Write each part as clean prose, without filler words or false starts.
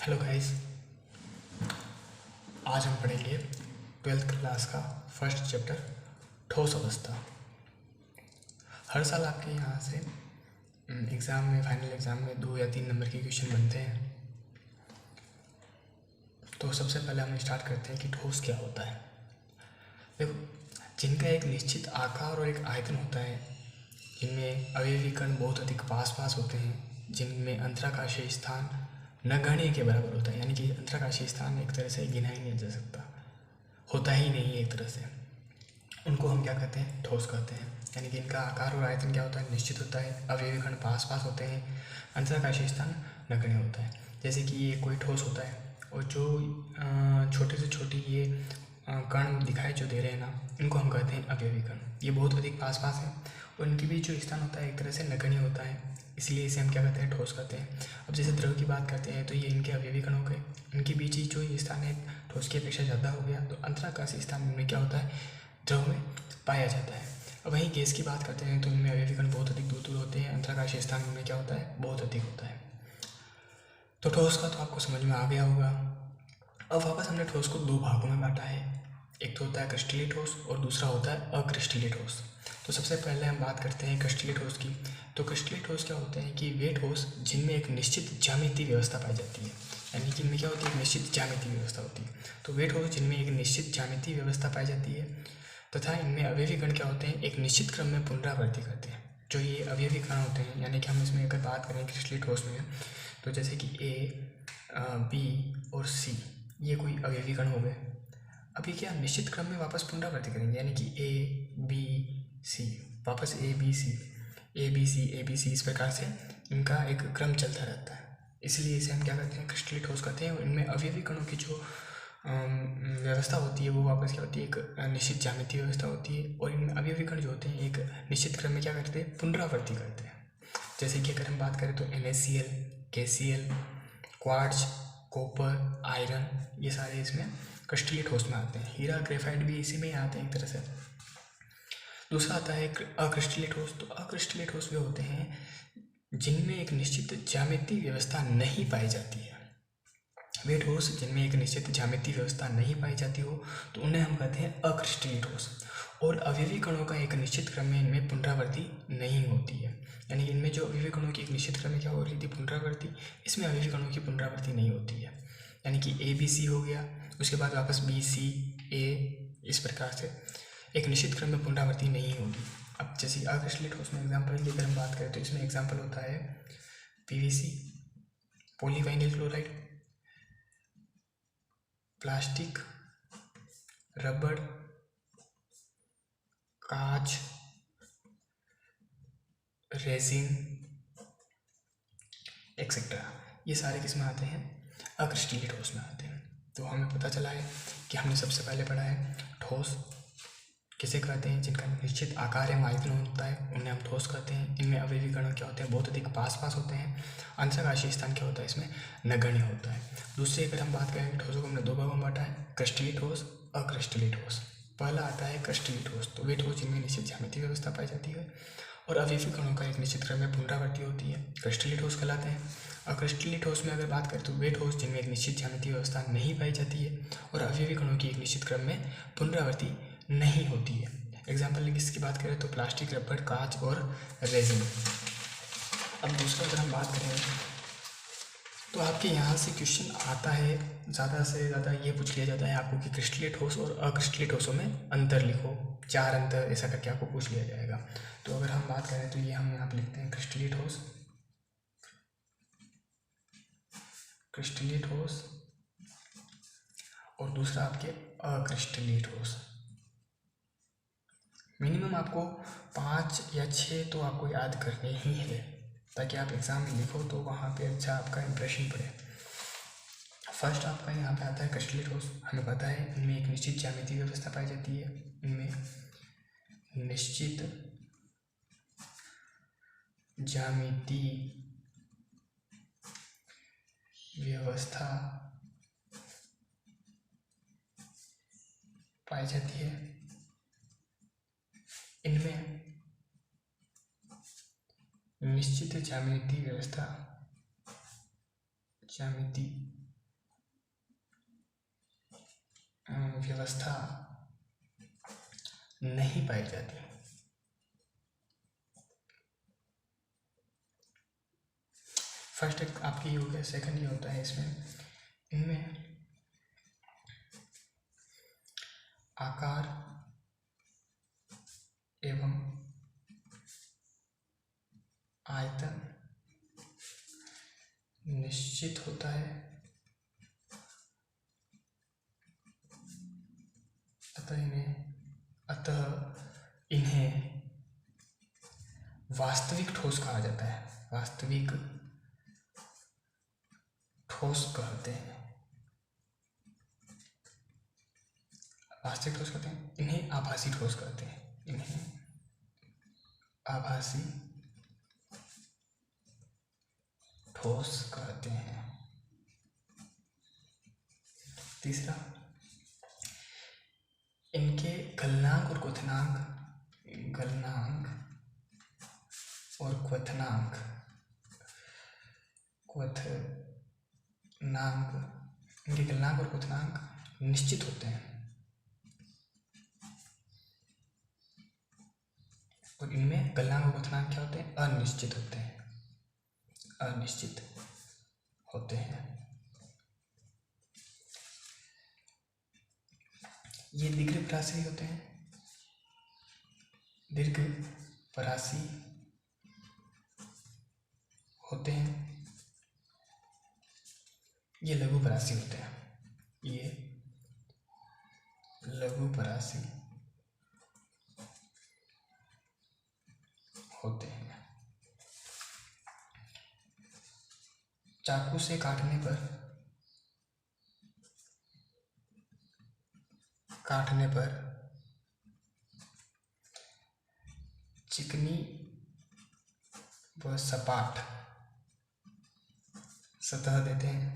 Hello guys, आज हम पढ़ेंगे 12th क्लास का फर्स्ट चैप्टर ठोस अवस्था। हर साल आपके यहाँ से एग्ज़ाम में, फाइनल एग्ज़ाम में 2 या 3 नंबर के क्वेश्चन बनते हैं। तो सबसे पहले हम स्टार्ट करते हैं कि ठोस क्या होता है। देखो, जिनका एक निश्चित आकार और एक आयतन होता है, जिनमें अवयवी कण बहुत अधिक पास पास होते हैं, जिनमें अंतराकाशीय स्थान नगण्य के बराबर होता है, यानी कि अंतराकाशीय स्थान एक तरह से गिना ही नहीं जा सकता, होता ही नहीं है एक तरह से, उनको हम क्या कहते हैं? ठोस कहते हैं। यानी कि इनका आकार और आयतन क्या होता है? निश्चित होता है, अवयवी कण पास पास होते हैं, अंतराकाशीय स्थान नगण्य होता है। जैसे कि ये कोई ठोस होता है और जो छोटे से छोटी ये कण दिखाई जो दे रहे हैं ना, इनको हम कहते हैं अवयवी कण। ये बहुत अधिक पास पास है और इनके बीच जो स्थान होता है एक तरह से नगण्य होता है, इसलिए इसे हम क्या कहते हैं? ठोस कहते हैं। अब जैसे द्रव की बात करते हैं तो ये इनके अवयवी कण हो गए, इनके बीच ही जो ये स्थान है ठोस की अपेक्षा ज़्यादा हो गया, तो अंतराकाशीय स्थान इनमें क्या होता है? द्रव में पाया जाता है। अब वहीं गैस की बात करते हैं तो इनमें अवयवी कण बहुत अधिक दूर दूर होते हैं, अंतराकाशीय स्थान इनमें क्या होता है? बहुत अधिक होता है। तो ठोस का तो आपको समझ में आ गया होगा। अब वापस हमने ठोस को 2 भागों में बांटा है, एक तो होता है क्रिस्टलीय ठोस और दूसरा होता है अक्रिस्टलीय ठोस। तो सबसे पहले हम बात करते हैं क्रिस्टलीय ठोस की। तो क्रिस्टलीय ठोस क्या होते हैं कि वे ठोस जिनमें एक निश्चित ज्यामितीय व्यवस्था पाई जाती है, यानी कि इनमें क्या होती है? एक निश्चित ज्यामितीय व्यवस्था होती है। तो वे ठोस जिनमें एक निश्चित ज्यामितीय व्यवस्था पाई जाती है तथा इनमें अवयवी कण क्या होते हैं? एक निश्चित क्रम में पुनरावृत्ति करते हैं। जो ये अवयवी कण होते हैं, यानी कि हम इसमें अगर बात करें क्रिस्टलीय ठोस में, तो जैसे कि ए, बी और सी, ये कोई अवयवी कण हो गए। अब ये क्या निश्चित क्रम में वापस पुनरावृत्ति करेंगे, यानी कि ए बी सी, वापस A B C, A B C, A B C, इस प्रकार से इनका एक क्रम चलता रहता है। इसलिए इसे हम क्या कहते हैं? क्रिस्टलीय ठोस कहते हैं। और इनमें अवयवी कणों की जो व्यवस्था होती है वो वापस क्या होती है? एक निश्चित ज्यामितीय व्यवस्था होती है। और इनमें अवयवी कण जो होते हैं एक निश्चित क्रम में क्या करते हैं? पुनरावृत्ति करते हैं। जैसे कि अगर हम बात करें तो NaCl, KCl, quartz, copper, iron, ये सारे इसमें क्रिस्टलीय ठोस में आते हैं। हीरा, ग्रेफाइट भी इसी में ही आते हैं एक तरह से। दूसरा आता है अक्रिस्टलीय ठोस। तो अक्रिस्टलीय ठोस वे होते हैं जिनमें एक निश्चित ज्यामितीय व्यवस्था नहीं पाई जाती है। वे ठोस जिनमें एक निश्चित ज्यामितीय व्यवस्था नहीं पाई जाती हो तो उन्हें हम कहते हैं अक्रिस्टलीय ठोस। और अवयवी कणों का एक निश्चित क्रम में इनमें पुनरावृत्ति नहीं होती है, यानी इनमें जो अवयवी कणों की एक निश्चित क्रम में क्या हो रही थी? पुनरावृत्ति। इसमें अवयवी कणों की पुनरावृत्ति नहीं होती है, यानी कि ए बी सी हो गया, उसके बाद वापस बी सी ए, इस प्रकार से एक निश्चित क्रम में पुनरावृत्ति नहीं होगी। अब जैसे अक्रिस्टलीय ठोस में एग्जाम्पल की अगर हम बात करें तो इसमें एग्जाम्पल होता है PVC, पॉलीविनाइल क्लोराइड, प्लास्टिक, रबड़, कांच, रेजिन एक्सेट्रा, ये सारे किस में आते हैं? अक्रिस्टलीय ठोस में आते हैं। तो हमें पता चला है कि हमने सबसे पहले पढ़ा है ठोस किसे कहते हैं? जिनका निश्चित आकार एवं आयतन होता है उन्हें हम ठोस कहते हैं। इनमें अवयवी कण क्या होते हैं? बहुत अधिक पास पास होते हैं। अंतराकाशीय स्थान क्या होता है? इसमें नगण्य होता है। दूसरी अगर हम बात करें ठोसों को हमने 2 भागों में बांटा है, क्रिस्टलीय ठोस, अक्रिस्टलीय ठोस। पहला आता है क्रिस्टलीय ठोस। तो वे ठोस जिनमें निश्चित ज्यामितीय व्यवस्था पाई जाती है और अवयवी कणों का एक निश्चित क्रम में पुनरावृत्ति होती है, क्रिस्टलीय ठोस कहलाते हैं। अक्रिस्टलीय ठोस में अगर बात करें तो वे ठोस जिनमें एक निश्चित ज्यामितीय व्यवस्था नहीं पाई जाती है और अवयवी कणों की एक निश्चित क्रम में पुनरावृत्ति नहीं होती है। एग्जाम्पल इसकी बात करें तो प्लास्टिक, रबड़, कांच और रेजिन। अब दूसरा अगर हम बात करें तो आपके यहाँ से क्वेश्चन आता है, ज़्यादा से ज़्यादा ये पूछ लिया जाता है आपको कि क्रिस्टलीय ठोस और अक्रिस्टलीय ठोसों में अंतर लिखो, 4 अंतर ऐसा करके आपको पूछ लिया जाएगा। तो अगर हम बात करें तो ये हम यहाँ पे लिखते हैं क्रिस्टलीय ठोस, क्रिस्टलीय ठोस और दूसरा आपके अक्रिस्टलीय ठोस। मिनिमम आपको 5 या 6 तो आपको याद करने ही है ताकि आप एग्ज़ाम में लिखो तो वहाँ पे अच्छा आपका इंप्रेशन पड़े। फर्स्ट आपका यहाँ पे आता है क्रिस्टलीय ठोस। हमें पता है इनमें एक निश्चित ज्यामितीय व्यवस्था पाई जाती है, इनमें निश्चित ज्यामितीय व्यवस्था पाई जाती है। इनमें निश्चित ज्यामितीय व्यवस्था, ज्यामितीय व्यवस्था नहीं पाई जाती। फर्स्ट एक आपकी ये हो गया, सेकंड ये होता है इसमें, इनमें आकार एवं आयतन निश्चित होता है, अतः इन्हें वास्तविक ठोस कहा जाता है। वास्तविक ठोस कहते हैं, वास्तविक ठोस कहते हैं। इन्हें आभासी ठोस कहते हैं, इन्हें आभासी ठोस कहते हैं। तीसरा, इनके गलनांक और क्वथनांक, गलनांक और क्वथनांक इनके गलनांक और क्वथनांक निश्चित होते हैं और इनमें गलनांक और क्वथनांक क्या होते हैं? अनिश्चित होते हैं, अनिश्चित होते हैं। ये दीर्घपरासी होते हैं, दीर्घपरासी होते हैं। ये लघुपरासी होते हैं, ये लघुपरासी होते हैं। चाकू से काटने पर चिकनी व सपाट सतह देते हैं।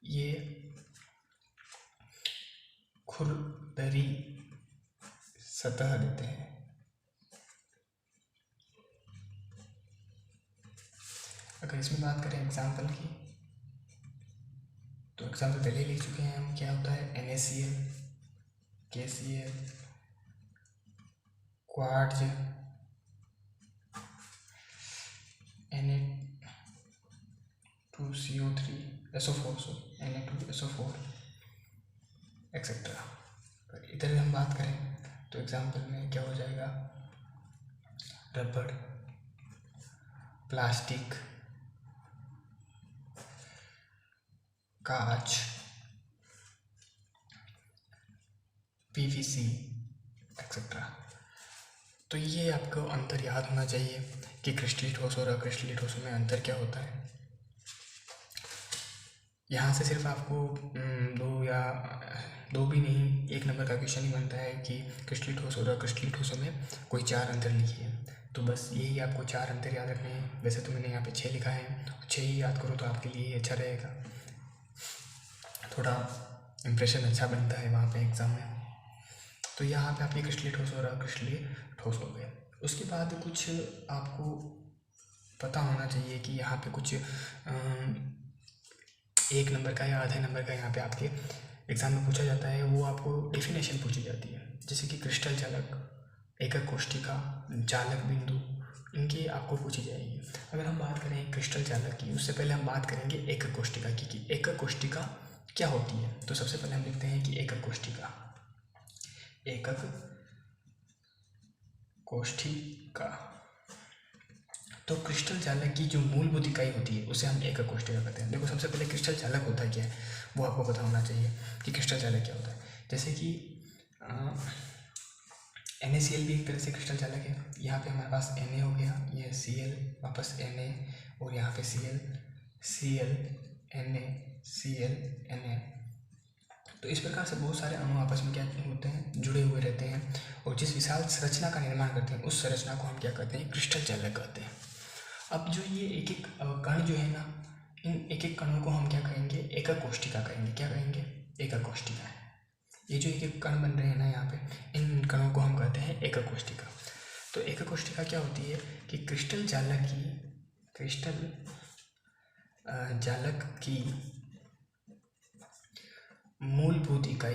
ये खुरदरी सतह देते हैं। अगर इसमें बात करें एग्जाम्पल की, तो एग्जाम्पल पहले लिख चुके हैं हम। क्या होता है? NaCl, KCl, quartz, Na2CO3, SO4, Na2SO4 etcetera. इधर हम बात करें तो एग्जाम्पल में क्या हो जाएगा? रबड़, प्लास्टिक, कांच, PVC एक्सेट्रा। तो ये आपको अंतर याद होना चाहिए कि क्रिस्टलीय ठोस और अक्रिस्टलीय ठोसों में अंतर क्या होता है। यहाँ से सिर्फ आपको दो भी नहीं, 1 नंबर का क्वेश्चन ही बनता है कि क्रिस्टलीय ठोस और अक्रिस्टलीय ठोसों में कोई 4 अंतर लिखिए। तो बस यही आपको 4 अंतर याद रखने हैं। वैसे तो मैंने यहाँ पे 6 लिखा है, 6 ही याद करो तो आपके लिए अच्छा रहेगा, थोड़ा इम्प्रेशन अच्छा बनता है वहाँ पे एग्ज़ाम में। तो यहाँ पे आपके क्रिस्टलीय ठोस और अक्रिस्टलीय ठोस हो गए। उसके बाद कुछ आपको पता होना चाहिए कि यहाँ पे कुछ 1 नंबर का या आधे नंबर का यहाँ पे आपके एग्ज़ाम में पूछा जाता है। वो आपको डेफिनेशन पूछी जाती है, जैसे कि क्रिस्टल चालक, एकक कोष्ठिका, चालक बिंदु, इनकी आपको पूछी जाएगी। अगर हम बात करें क्रिस्टल चालक की, उससे पहले हम बात करेंगे एकक कोष्ठिका की कि एकक कोष्ठिका क्या होती है। तो सबसे पहले हम लिखते हैं कि एकक कोष्ठिका, एकक कोष्ठिका। तो क्रिस्टल चालक की जो मूलभूत इकाई होती है उसे हम एकक कोष्ठिका कहते हैं। देखो, सबसे पहले क्रिस्टल चालक होता क्या है वो आपको पता होना चाहिए कि क्रिस्टल चालक क्या होता है। जैसे कि NaCl भी एक तरह से क्रिस्टल चालक है। यहाँ पे हमारे पास Na हो गया, ये Cl, वापस Na, और यहाँ पे Cl, Na, Cl, Na। तो इस प्रकार से बहुत सारे अणु आपस में क्या होते हैं? जुड़े हुए रहते हैं और जिस विशाल संरचना का निर्माण करते हैं उस संरचना को हम क्या कहते हैं? क्रिस्टल चालक कहते हैं। अब जो ये एक एक कण जो है ना, इन एक एक कणों को हम क्या कहेंगे? एकक कोष्ठिका कहेंगे। क्या कहेंगे? एकक कोष्ठिका। ये जो एक एक कण बन रहे हैं ना यहाँ पे, इन कणों को हम कहते हैं एकक कोष्ठिका। तो एकक कोष्ठिका क्या होती है कि क्रिस्टल चालक की, क्रिस्टल जालक की मूलभूत इकाई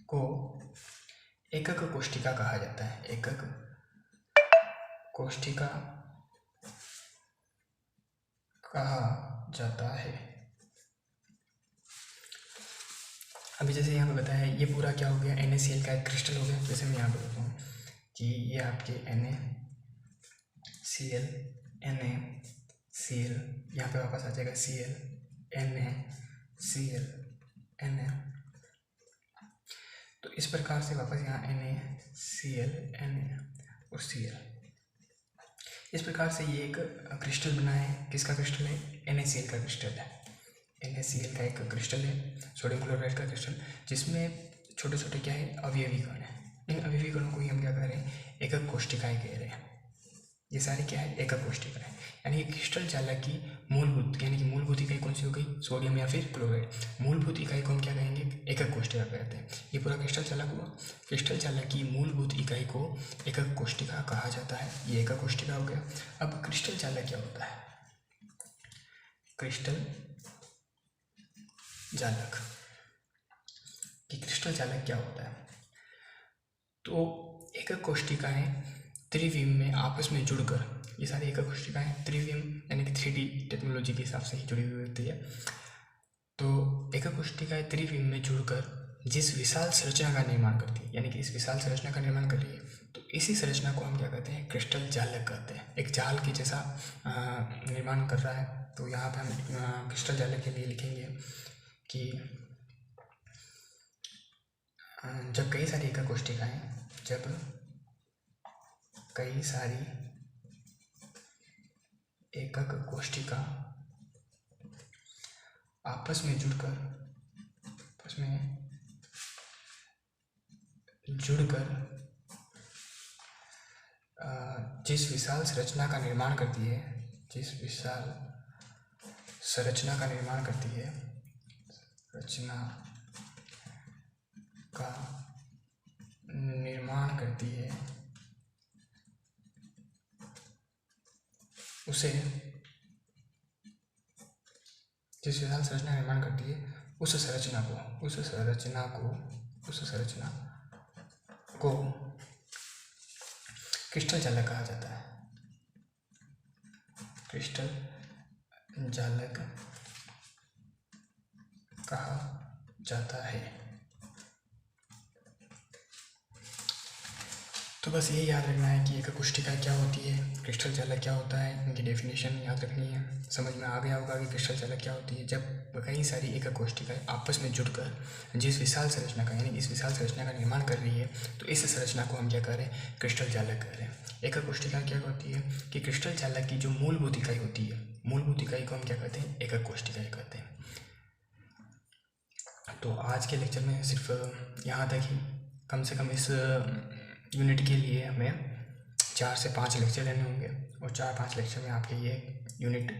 को एकक कोष्ठिका कहा जाता है। एकक कोष्ठिका कहा जाता है। अभी जैसे यहाँ पे बताया है, ये पूरा क्या हो गया, NaCl का एक क्रिस्टल हो गया। जैसे मैं यहाँ पे बताऊँ कि ये आपके NaCl यहाँ पे वापस आ जाएगा Cl NaCl Na। तो इस प्रकार से वापस यहाँ NaCl Na और Cl, इस प्रकार से ये एक क्रिस्टल बना है। किसका क्रिस्टल है? NaCl का क्रिस्टल है। NaCl का एक क्रिस्टल है, सोडियम क्लोराइड का क्रिस्टल, जिसमें छोटे छोटे क्या है, अवयवी कण है। इन अवयवी कणों को ही हम क्या कह रहे हैं, एकक कोष्ठिकाएं कह रहे हैं। ये सारी क्या है, एकक कोष्ठिकाएं। यानी कि क्रिस्टल जालक की मूलभूत इकाई कौन सी हो गई, सोडियम या फिर क्लोराइड। मूलभूत इकाई को हम क्या कहेंगे, एकक कोष्ठिका कहते हैं। ये पूरा क्रिस्टल जालक हुआ। क्रिस्टल जालक की मूलभूत इकाई को एकक कोष्ठिका कहा जाता है। ये एकक कोष्ठिका हो गया। अब क्रिस्टल जालक क्या होता है? क्रिस्टल जालक क्या होता है? तो एकक कोष्ठिकाएं त्रिविम में आपस में जुड़कर, ये सारी एकक कोष्ठिकाएं त्रिविम यानी कि 3D टेक्नोलॉजी के हिसाब से ही जुड़ी हुई होती है। तो एकक कोष्ठिकाएं त्रिविम में जुड़कर जिस विशाल संरचना का निर्माण करती है, यानी कि इस विशाल संरचना का निर्माण कर रही है, तो इसी संरचना को हम क्या कहते हैं, क्रिस्टल जालक कहते हैं। एक जाल के जैसा निर्माण कर रहा है। तो यहाँ पे हम क्रिस्टल जालक के लिए लिखेंगे कि जब कई सारी एकक कोष्ठिका आपस में जुड़कर जिस विशाल संरचना का निर्माण करती है, उसे जिस विशाल संरचना का निर्माण करती है उस संरचना को क्रिस्टल जालक कहा जाता है। क्रिस्टल जालक कहा जाता है। तो बस ये याद रखना है कि एकक कोष्ठिका क्या होती है, क्रिस्टल जालक क्या होता है, इनकी डेफिनेशन याद रखनी है। समझ में आ गया होगा कि क्रिस्टल जालक क्या होती है। जब कई सारी एकक कोष्ठिकाएं आपस में जुड़कर जिस विशाल संरचना का, यानी इस विशाल संरचना का निर्माण कर रही है, तो इस संरचना को हम क्या कह रहे हैं, क्रिस्टल जालक कह रहे हैं। एकक कोष्ठिका क्या होती है कि क्रिस्टल जालक की जो मूलभूत इकाई होती है, मूलभूत इकाई को हम क्या कहते हैं, एकक कोष्ठिकाएं कहते हैं। तो आज के लेक्चर में सिर्फ यहाँ तक ही। कम से कम इस यूनिट के लिए हमें 4 से 5 लेक्चर लेने होंगे, और 4-5 लेक्चर में आपके ये यूनिट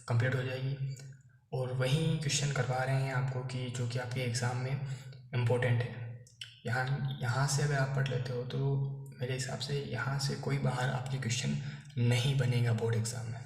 कंप्लीट हो जाएगी। और वही क्वेश्चन करवा रहे हैं आपको कि जो कि आपके एग्ज़ाम में इम्पोर्टेंट है। यहाँ से अगर आप पढ़ लेते हो तो मेरे हिसाब से यहाँ से कोई बाहर आपके क्वेश्चन नहीं बनेगा बोर्ड एग्ज़ाम में।